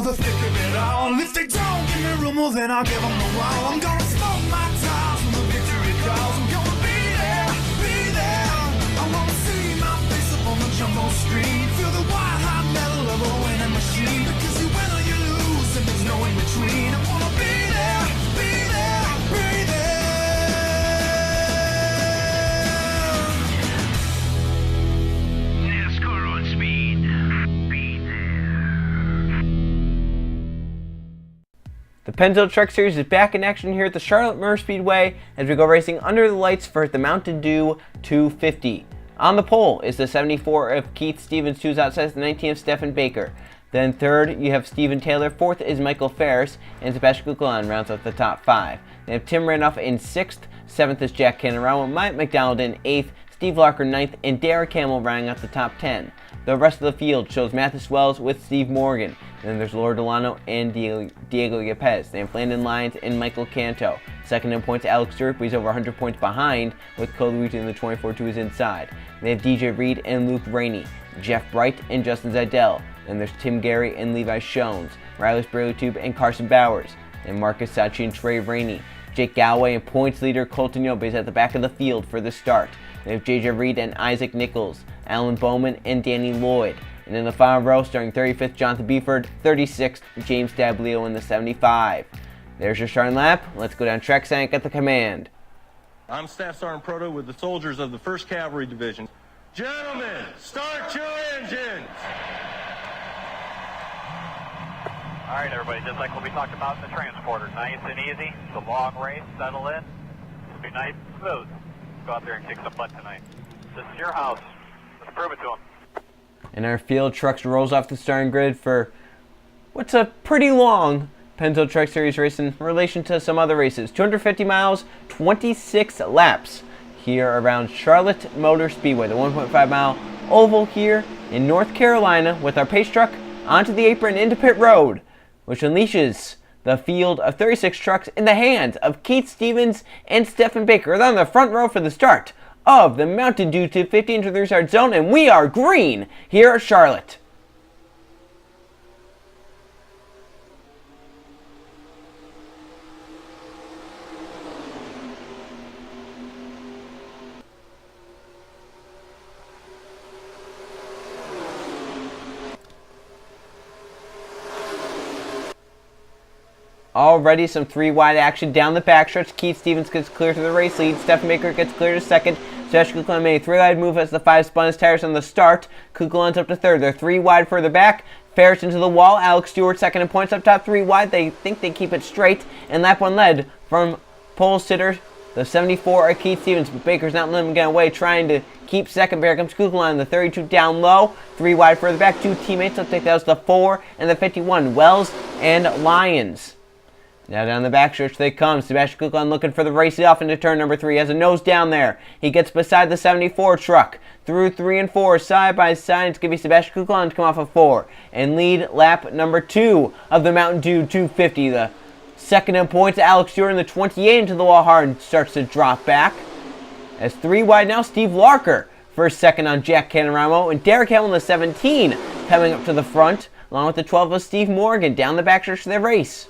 for the thick of it all. If they don't give me room, well then I'll give them a while. I'm gonna smoke my tires when the victory calls. I'm gonna be there, be there. I wanna see my face up on the jumbo screen. Feel the white hot metal of a winning machine. Because you win or you lose and there's no in between. I wanna be there, be there, be there. NASCAR on speed. Be there. The Pennzoil Truck Series is back in action here at the Charlotte Motor Speedway as we go racing under the lights for the Mountain Dew 250. On the pole is the 74 of Keith Stevens, 2's outside, the 19 of Stephen Baker. Then third, you have Stephen Taylor. Fourth is Michael Ferris, and Sebastian Kukulon rounds out the top five. They have Tim Randolph in sixth. Seventh is Jack Canaramo, Mike McDonald in eighth, Steve Larker ninth, and Derek Hamill rounding out the top 10. The rest of the field shows Mathis Wells with Steve Morgan. And then there's Laura Delano and Diego Yepes. They have Landon Lyons and Michael Canto. Second in points, Alex Stewart, but he's over 100 points behind, with Cole Luigi in the 24-2 is inside. They have DJ Reed and Luke Rainey, Jeff Bright and Justin Zidell. Then there's Tim Gary and Levi Shones, Riley Sprayletube and Carson Bowers, and Marcus Sachi and Trey Rainey. Jake Galloway and points leader Colton Yobe is at the back of the field for the start. They have JJ Reed and Isaac Nichols, Alan Bowman and Danny Lloyd. And in the final row, starting 35th, Jonathan Beeford, 36th, James Dablio in the 75. There's your starting lap. Let's go down track and get the command. I'm Staff Sergeant Proto with the soldiers of the 1st Cavalry Division. Gentlemen, start your engines! All right, everybody, just like what we talked about in the transporter, nice and easy. It's a long race, settle in. It'll be nice and smooth. Go out there and kick some butt tonight. This is your house. Let's prove it to them. And our field trucks rolls off the starting grid for what's a pretty long Pennzoil Truck Series race in relation to some other races. 250 miles, 26 laps here around Charlotte Motor Speedway, the 1.5 mile oval here in North Carolina, with our pace truck onto the apron into pit road, which unleashes the field of 36 trucks in the hands of Keith Stevens and Stephen Baker. They're on the front row for the start of the Mountain Dew 250 into the restart zone, and we are green here at Charlotte. Already some three-wide action down the backstretch. Keith Stevens gets clear to the race lead. Stephen Baker gets clear to second. Sebastian Kukulon made a three-wide move as the five spun his tires on the start. Kukulon's up to third. They're three wide further back. Ferris into the wall. Alex Stewart second in points up top, three wide. They think they keep it straight. And lap one led from pole sitter, the 74 of Keith Stevens. But Baker's not letting him get away, trying to keep second. Here comes Kukulon, the 32 down low. Three wide further back. Two teammates. Looks like that was the 4 and the 51. Wells and Lyons. Now down the backstretch they come. Sebastian Kukulon looking for the race off into turn number 3. He has a nose down there. He gets beside the 74 truck. Through 3 and 4, side by side. It's going to be Sebastian Kukulon to come off of 4 and lead lap number 2 of the Mountain Dew 250. The second in points, Alex Stewart in the 28 into the wall hard and starts to drop back. As 3 wide now, Steve Larker first second on Jack Canaramo, and Derek Hamill in the 17 coming up to the front, along with the 12 of Steve Morgan down the backstretch of their race.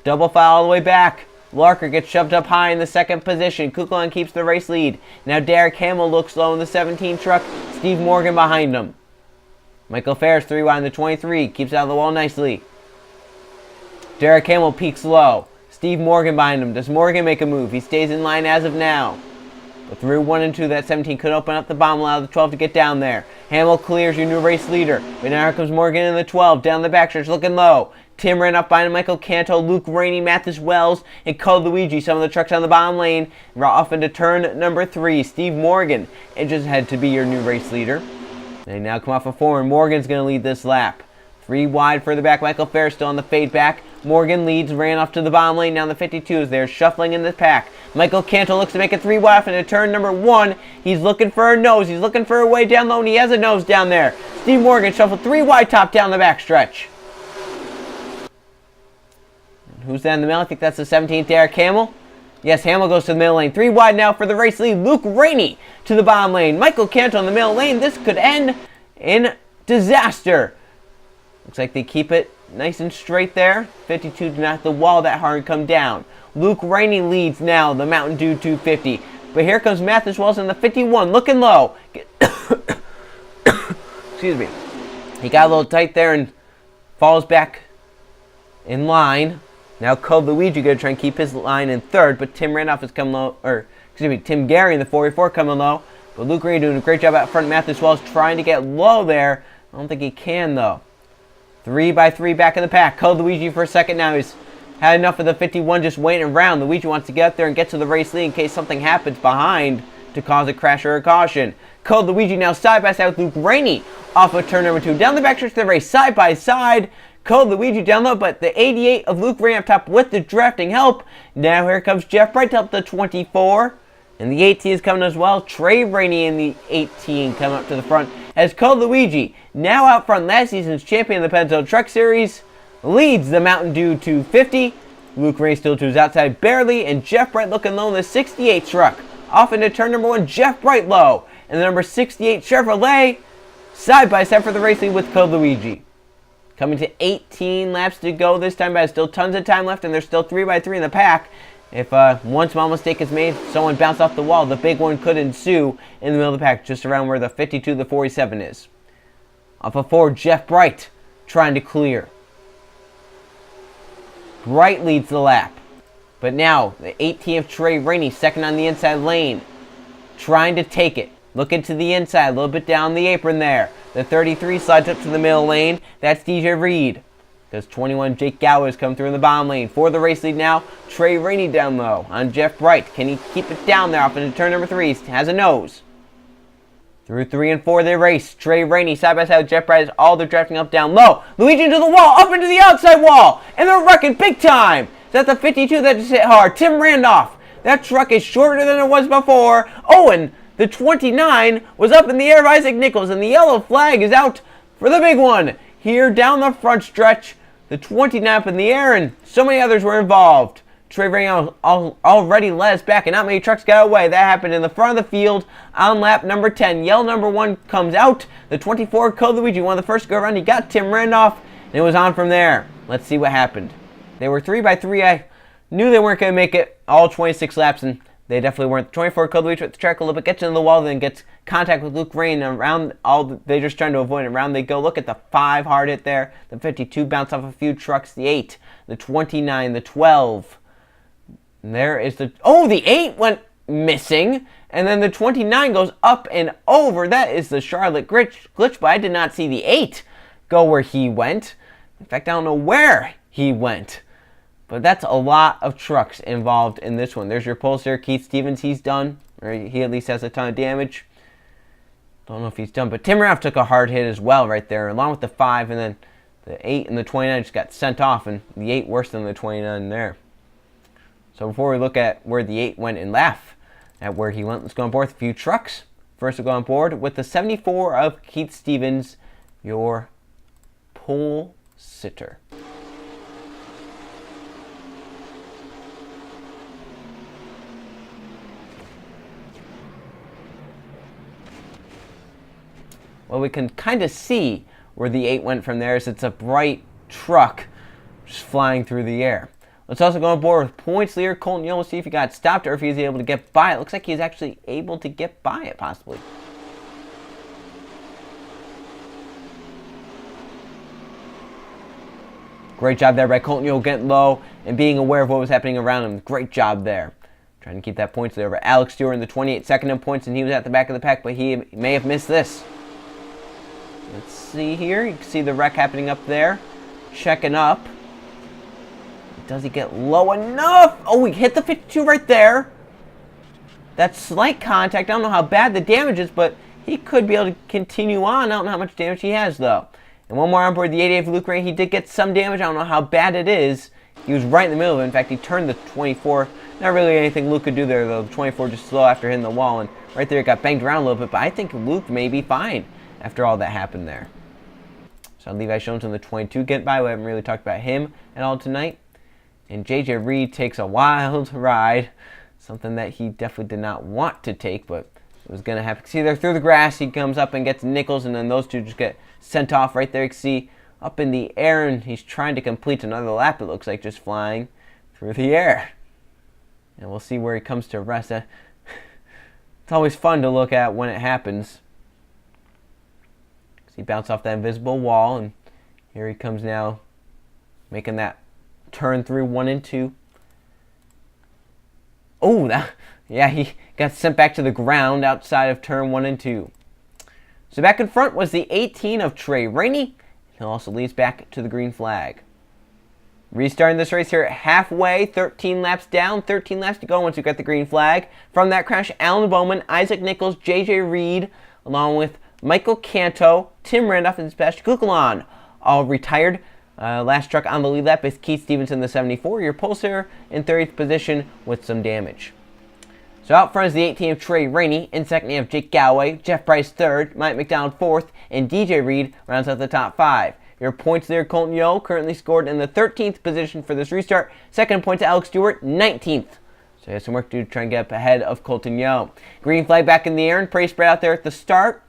Double file all the way back. Larker gets shoved up high in the second position. Kukulon keeps the race lead. Now Derek Hamill looks low in the 17 truck. Steve Morgan behind him. Michael Ferris 3 wide in the 23. Keeps out of the wall nicely. Derek Hamill peaks low. Steve Morgan behind him. Does Morgan make a move? He stays in line as of now. But through 1 and 2, that 17 could open up the bomb, allow the 12 to get down there. Hamill clears your new race leader. But now here comes Morgan in the 12, down the backstretch, looking low. Tim ran up behind Michael Canto, Luke Rainey, Mathis Wells, and Cole Luigi. Some of the trucks on the bottom lane. Off into turn number 3. Steve Morgan edges ahead to be your new race leader. They now come off of 4, and Morgan's going to lead this lap. 3 wide further back. Michael Ferris still on the fade back. Morgan leads, ran off to the bottom lane. Now the 52s. They're shuffling in the pack. Michael Canto looks to make it 3 wide off into turn number 1. He's looking for a nose. He's looking for a way down low, and he has a nose down there. Steve Morgan shuffled 3 wide top down the backstretch. Who's that in the middle? I think that's the 17th, Derek Hamill. Yes, Hamill goes to the middle lane. 3 wide now for the race lead. Luke Rainey to the bottom lane. Michael Canto in the middle lane. This could end in disaster. Looks like they keep it nice and straight there. 52 to knock the wall that hard and come down. Luke Rainey leads now the Mountain Dew 250. But here comes Mathis Wells in the 51, looking low. Excuse me. He got a little tight there and falls back in line. Now Code Luigi going to try and keep his line in third, but Tim Randolph is coming low, Tim Gary in the 44 coming low. But Luke Rainey doing a great job out front. Mathis Wells trying to get low there. I don't think he can though. 3 by 3 back in the pack. Code Luigi for a second now. He's had enough of the 51 just waiting around. Luigi wants to get up there and get to the race lead in case something happens behind to cause a crash or a caution. Code Luigi now side by side with Luke Rainey off of turn number 2. Down the backstretch of the race side by side. Code Luigi down low, but the 88 of Luke Rainey up top with the drafting help. Now here comes Jeff Bright to help the 24. And the 18 is coming as well. Trey Rainey in the 18 coming up to the front. As Code Luigi, now out front, last season's champion of the Pennzoil Truck Series, leads the Mountain Dew 250. Luke Rainey still to his outside barely, and Jeff Bright looking low in the 68 truck. Off into turn number 1, Jeff Bright low. And the number 68 Chevrolet, side by side for the race lead with Code Luigi. Coming to 18 laps to go this time, but still tons of time left, and there's still 3 by 3 in the pack. If one small mistake is made, someone bounced off the wall, the big one could ensue in the middle of the pack, just around where the 52 to the 47 is. Off of 4, Jeff Bright trying to clear. Bright leads the lap. But now, the 18 of Trey Rainey, second on the inside lane, trying to take it. Looking to the inside, a little bit down the apron there. The 33 slides up to the middle lane. That's DJ Reed. Because 21 Jake Gower is coming through in the bottom lane. For the race lead now, Trey Rainey down low on Jeff Bright. Can he keep it down there off into turn number 3? He has a nose. Through 3 and 4 they race. Trey Rainey side by side with Jeff Bright as all they're drafting up down low. Luigi into the wall, up into the outside wall. And they're wrecking big time. That's the 52 that just hit hard. Tim Randolph. That truck is shorter than it was before. Oh, and the 29 was up in the air of Isaac Nichols. And the yellow flag is out for the big one. Here down the front stretch, the 29 up in the air, and so many others were involved. Trey Rainey already led us back, and not many trucks got away. That happened in the front of the field on lap number 10. Yellow number 1 comes out. The 24, Code Luigi, one of the first to go around. He got Tim Randolph, and it was on from there. Let's see what happened. They were 3 by 3. I knew they weren't going to make it all 26 laps, and they definitely weren't. The 24, Code Luigi at the track a little bit, gets into the wall, then gets contact with Luke Rainey, and around they're just trying to avoid it. Around they go. Look at the 5 hard hit there. The 52 bounced off a few trucks. The 8, the 29, the 12. And there is the 8 went missing, and then the 29 goes up and over. That is the Charlotte glitch, but I did not see the 8 go where he went. In fact, I don't know where he went. But that's a lot of trucks involved in this one. There's your pulse here. Keith Stevens, he's done. Or he at least has a ton of damage. Don't know if he's done. But Tim Randolph took a hard hit as well right there, along with the 5. And then the 8 and the 29 just got sent off. And the 8 worse than the 29 there. So before we look at where the 8 went and laugh at where he went, let's go on board with a few trucks. First we'll go on board with the 74 of Keith Stevens, your pole sitter. Well, we can kind of see where the 8 went from there, as it's a bright truck just flying through the air. Let's also go on board with points leader Colton Yule. We'll see if he got stopped or if he's able to get by it. Looks like he's actually able to get by it, possibly. Great job there by Colton Yule getting low and being aware of what was happening around him. Great job there. Trying to keep that points leader over Alex Stewart in the 28 second in points, and he was at the back of the pack, but he may have missed this. Let's see here. You can see the wreck happening up there. Checking up. Does he get low enough? Oh, he hit the 52 right there. That's slight contact. I don't know how bad the damage is, but he could be able to continue on. I don't know how much damage he has, though. And one more on board the 88 of Luke Rainey. He did get some damage. I don't know how bad it is. He was right in the middle of it. In fact, he turned the 24. Not really anything Luke could do there, though. The 24 just slow after hitting the wall. And right there, it got banged around a little bit. But I think Luke may be fine after all that happened there. So Levi Jones on the 22 get by. We haven't really talked about him at all tonight. And JJ Reed takes a wild ride. Something that he definitely did not want to take, but it was going to happen. See there through the grass, he comes up and gets Nichols, and then those two just get sent off right there. You can see up in the air, and he's trying to complete another lap, it looks like, just flying through the air. And we'll see where he comes to rest. It's always fun to look at when it happens. He bounced off that invisible wall, and here he comes now, making that turn through 1 and 2. Oh, yeah, he got sent back to the ground outside of turn 1 and 2. So back in front was the 18 of Trey Rainey. He'll also leads back to the green flag. Restarting this race here at halfway, 13 laps down, 13 laps to go once we got the green flag. From that crash, Alan Bowman, Isaac Nichols, J.J. Reed, along with Michael Canto, Tim Randolph, and Sebastian Kukulon, all retired. Last truck on the lead lap is Keith Stevenson, the 74. Your pulsar in 30th position with some damage. So out front is the 18 of Trey Rainey. In second, you have Jake Galloway, Jeff Bryce third, Mike McDonald fourth, and DJ Reed rounds out the top 5. Your points there, Colton Yo currently scored in the 13th position for this restart. Second point to Alex Stewart, 19th. So he has some work to do to try and get up ahead of Colton Yo. Green flag back in the air and pretty spread out there at the start.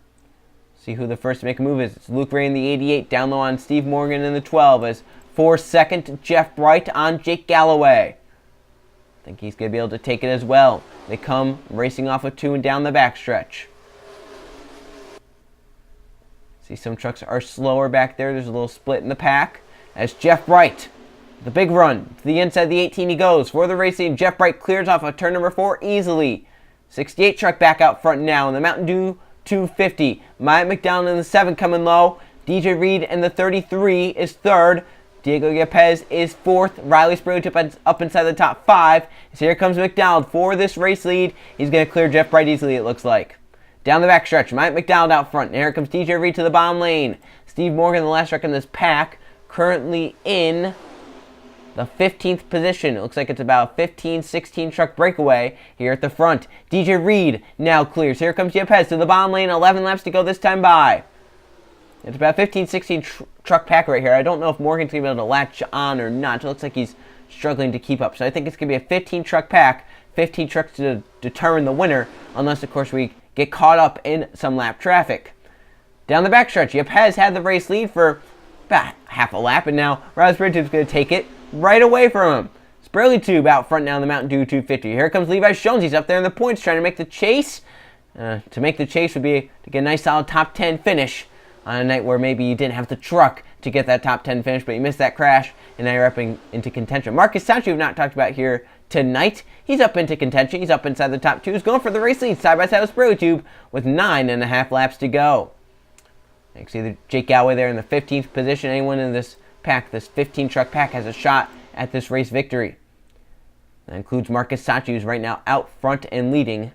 See who the first to make a move is. It's Luke Ray in the 88, down low on Steve Morgan in the 12, as for second, Jeff Bright on Jake Galloway. I think he's going to be able to take it as well. They come racing off of 2 and down the backstretch. See, some trucks are slower back there. There's a little split in the pack. As Jeff Bright, the big run, to the inside of the 18 he goes. For the racing, Jeff Bright clears off of turn number 4 easily. 68 truck back out front now in the Mountain Dew 250. Mike McDonald in the 7 coming low. DJ Reed in the 33 is third. Diego Yepes is fourth. Riley Sprague up inside the top 5. So here comes McDonald for this race lead. He's going to clear Jeff Bright easily, it looks like. Down the backstretch, Mike McDonald out front. And here comes DJ Reed to the bottom lane. Steve Morgan, the last truck in this pack, currently in the 15th position. It looks like it's about a 15-16 truck breakaway here at the front. DJ Reed now clears. Here comes Yepes to the bottom lane. 11 laps to go this time by. It's about 15-16 truck pack right here. I don't know if Morgan's going to be able to latch on or not. It looks like he's struggling to keep up. So I think it's going to be a 15 truck pack. 15 trucks to determine the winner. Unless, of course, we get caught up in some lap traffic. Down the backstretch, Yepes had the race lead for about half a lap. And now Riley Sprague-Tube's going to take it right away from him. Sprague Tube out front now in the Mountain Dew 250. Here comes Levi Jones. He's up there in the points trying to make the chase. To make the chase would be to get a nice solid top 10 finish on a night where maybe you didn't have the truck to get that top 10 finish, but you missed that crash, and now you're up into contention. Marcus Sancho, we've not talked about here tonight. He's up into contention. He's up inside the top 2. He's going for the race lead side by side with Sprague Tube with 9.5 laps to go. You can see the Jake Galloway there in the 15th position. Anyone in this pack, this 15 truck pack, has a shot at this race victory. That includes Marcus Sancho, who's right now out front and leading.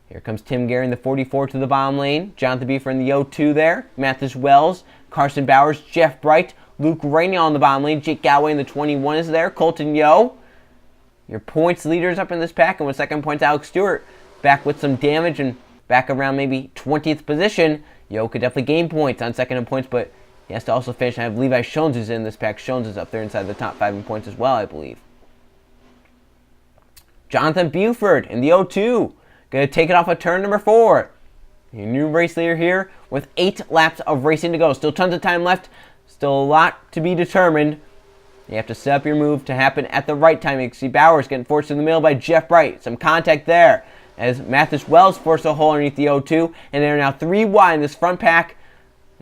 Here comes Tim Gary in the 44 to the bottom lane. Jonathan Beefer in the 02 there. Mathis Wells, Carson Bowers, Jeff Bright, Luke Rainey on the bottom lane. Jake Galloway in the 21 is there. Colton Yo, your points leaders up in this pack. And with second points, Alex Stewart back with some damage and back around maybe 20th position. Yo could definitely gain points on second in points, but he has to also finish. I have Levi Jones who's in this pack. Jones is up there inside the top 5 in points as well, I believe. Jonathan Buford in the 02. Going to take it off of turn number 4. Your new race leader here with 8 laps of racing to go. Still tons of time left. Still a lot to be determined. You have to set up your move to happen at the right time. You can see Bowers getting forced in the middle by Jeff Bright. Some contact there as Mathis Wells forced a hole underneath the 02. And they're now 3 wide in this front pack.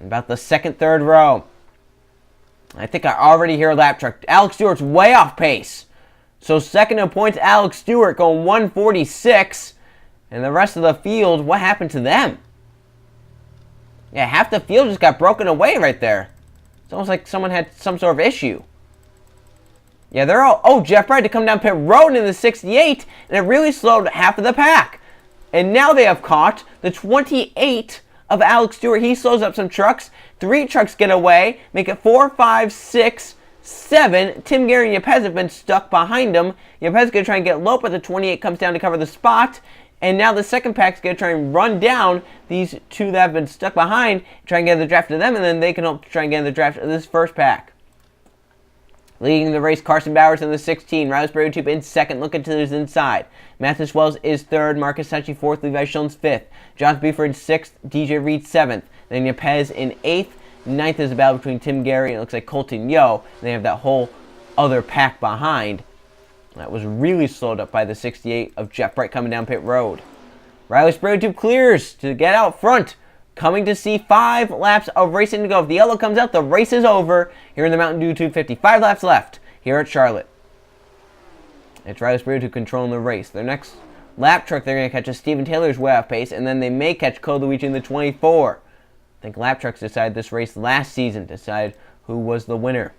About the second, third row. I think I already hear a lap truck. Alex Stewart's way off pace. So second in points, Alex Stewart going 146. And the rest of the field, what happened to them? Yeah, half the field just got broken away right there. It's almost like someone had some sort of issue. Yeah, they're all... Oh, Jeff Bright to come down pit road in the 68, and it really slowed half of the pack. And now they have caught the 28 of Alex Stewart. He slows up some trucks. 3 trucks get away, make it 4, 5, 6, 7. Tim Gary and Yepes have been stuck behind him. Yepes is going to try and get low, but the 28 comes down to cover the spot. And now the second pack's going to try and run down these 2 that have been stuck behind, try and get the draft of them, and then they can help try and get the draft of this first pack. Leading the race, Carson Bowers in the 16. Riley Sprague-Tube in second, looking to his inside. Mathis Wells is third. Marcus Sanchi fourth. Levi Jones fifth. Jonathan Beefer in sixth. DJ Reed seventh. Then Yepes in eighth. Ninth is a battle between Tim Gary and it looks like Colton Yo. They have that whole other pack behind. That was really slowed up by the 68 of Jeff Bright coming down pit road. Riley Spray Tube clears to get out front. Coming to see 5 laps of racing to go. If the yellow comes out, the race is over here in the Mountain Dew 250. 5 laps left here at Charlotte. It's Riley Spray Tube controlling the race. Their next lap truck they're going to catch is Steven Taylor's way off pace, and then they may catch Cole Luigi in the 24. I think lap trucks decided this race last season, decide who was the winner.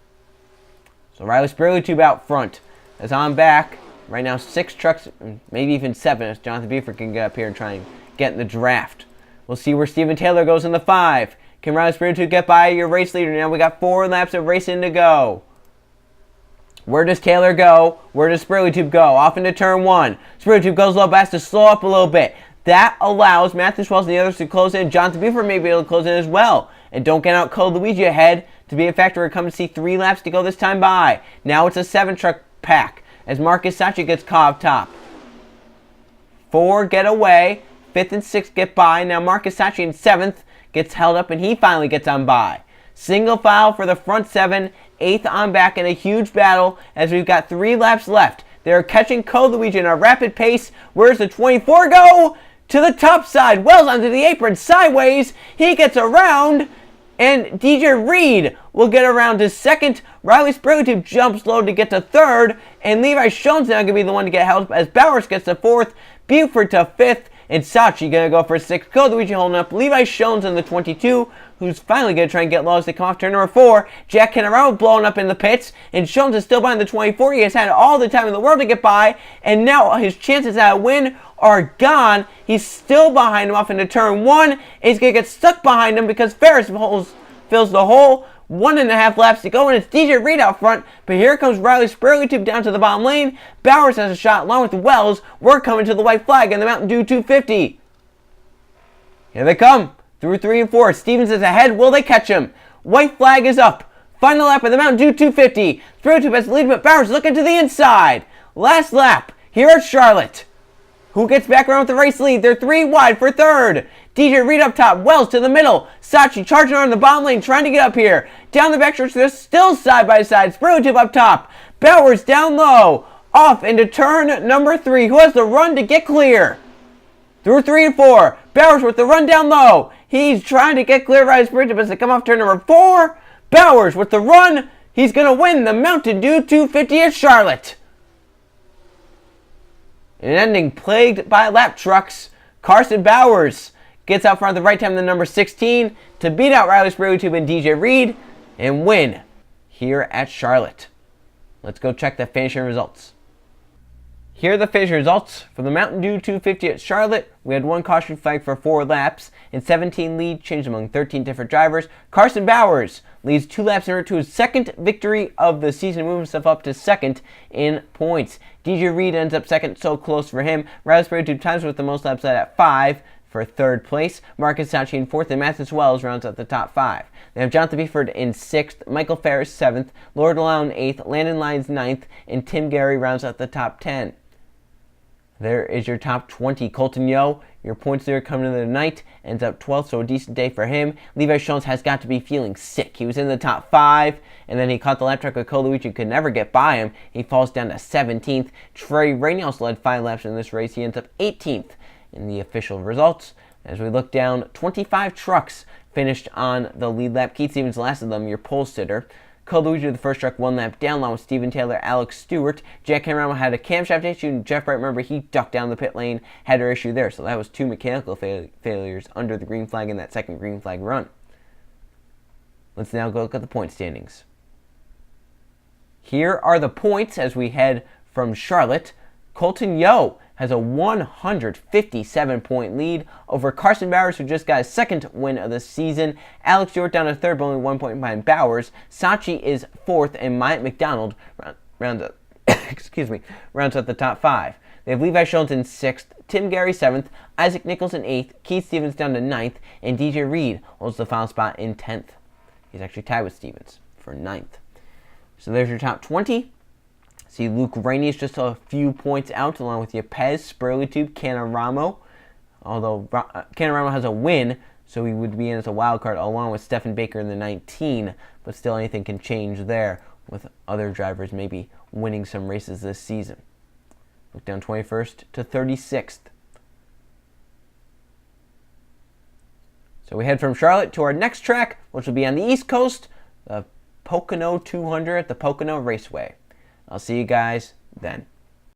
So Riley Spray Tube out front. As on back, right now 6 trucks, maybe even 7, if Jonathan Buford can get up here and try and get in the draft. We'll see where Steven Taylor goes in the 5. Can Riley Spray Tube get by your race leader? Now we got 4 laps of racing to go. Where does Taylor go? Where does Spray Tube go? Off into turn 1. Spray Tube goes low, but has to slow up a little bit. That allows Matthew Swells and the others to close in. Jonathan Buford may be able to close in as well. And don't get out Cole Luigi ahead to be a factor. We're coming to see 3 laps to go this time by. Now it's a 7 truck pack as Marcus Sachi gets caught up top. 4 get away. 5th and 6th get by. Now Marcus Sachi in 7th gets held up and he finally gets on by. Single file for the front 7. 8th on back in a huge battle as we've got 3 laps left. They're catching Cole Luigi in a rapid pace. Where's the 24 go? To the top side. Wells onto the apron sideways. He gets around. And DJ Reed will get around to 2nd. Riley Spray Tube jumps low to get to 3rd. And Levi Schoen's now going to be the one to get held up as Bowers gets to 4th. Buford to 5th. And Sachi going to go for 6th. Cole Luigi holding up. Levi Schoen's in the 22, who's finally going to try and get low as they come off turn number 4. Jack Canararo blowing up in the pits. And Schoen's is still behind the 24. He has had all the time in the world to get by. And now his chances at a win are gone. He's still behind him off into turn 1. And he's going to get stuck behind him because Ferris fills the hole. 1.5 laps to go, and it's DJ Reed out front. But here comes Riley Spray Tube down to the bottom lane. Bowers has a shot along with Wells. We're coming to the white flag in the Mountain Dew 250. Here they come through 3 and 4. Stevens is ahead. Will they catch him? White flag is up. Final lap of the Mountain Dew 250. Spray Tube has the lead, but Bowers looking to the inside. Last lap here at Charlotte. Who gets back around with the race lead? They're 3 wide for 3rd. DJ Reed up top, Wells to the middle. Sachi charging on the bottom lane, trying to get up here. Down the backstretch, they're still side by side. Spray Tube up top. Bowers down low. Off into turn number 3. Who has the run to get clear? Through 3 and 4. Bowers with the run down low. He's trying to get clear by Spray Tube as they come off turn number 4. Bowers with the run. He's going to win the Mountain Dew 250 at Charlotte. An ending plagued by lap trucks. Carson Bowers gets out front at the right time, the number 16, to beat out Riley Spray Tube and DJ Reed and win here at Charlotte. Let's go check the finishing results. Here are the finishing results for the Mountain Dew 250 at Charlotte. We had 1 caution flag for 4 laps and 17 lead changed among 13 different drivers. Carson Bowers leads 2 laps in order to his 2nd victory of the season, moving himself up to 2nd in points. DJ Reed ends up 2nd, so close for him. Riley Spray Tube times with the most laps led at 5 for 3rd place. Marcus Sachi in 4th, and Matthew Swells rounds out the top 5. They have Jonathan Buford in 6th, Michael Ferris 7th, Lord Lau in 8th, Landon Lyons 9th, and Tim Gary rounds out the top 10. There is your top 20. Colton Yo, your points leader coming into the night, ends up 12th, so a decent day for him. Levi Schoen's has got to be feeling sick. He was in the top 5, and then he caught the lap truck with Cole Luigi, could never get by him. He falls down to 17th. Trey Rainey also led 5 laps in this race. He ends up 18th in the official results. As we look down, 25 trucks finished on the lead lap. Keith Stevens, last of them, your pole sitter. Cole Luigi, the first truck, 1 lap down, along with Steven Taylor, Alex Stewart. Jack Canararo had a camshaft issue, and Jeff Bright, remember, he ducked down the pit lane, had her issue there. So that was 2 mechanical failures under the green flag in that 2nd green flag run. Let's now go look at the point standings. Here are the points as we head from Charlotte. Colton Yo has a 157-point lead over Carson Bowers, who just got his 2nd win of the season. Alex Stewart down to 3rd, but only 1 point behind Bowers. Sachi is 4th, and Myatt McDonald rounds up the top 5. They have Levi Schoen's in 6th, Tim Gary 7th, Isaac Nichols in 8th, Keith Stevens down to 9th, and DJ Reed holds the final spot in 10th. He's actually tied with Stevens for 9th. So there's your top 20. See, Luke Rainey is just a few points out, along with Yepez, Spray Tube, Canaramo. Although Canaramo has a win, so he would be in as a wild card along with Stephen Baker in the 19, but still anything can change there with other drivers maybe winning some races this season. Look down 21st to 36th. So we head from Charlotte to our next track, which will be on the East Coast, the Pocono 200 at the Pocono Raceway. I'll see you guys then.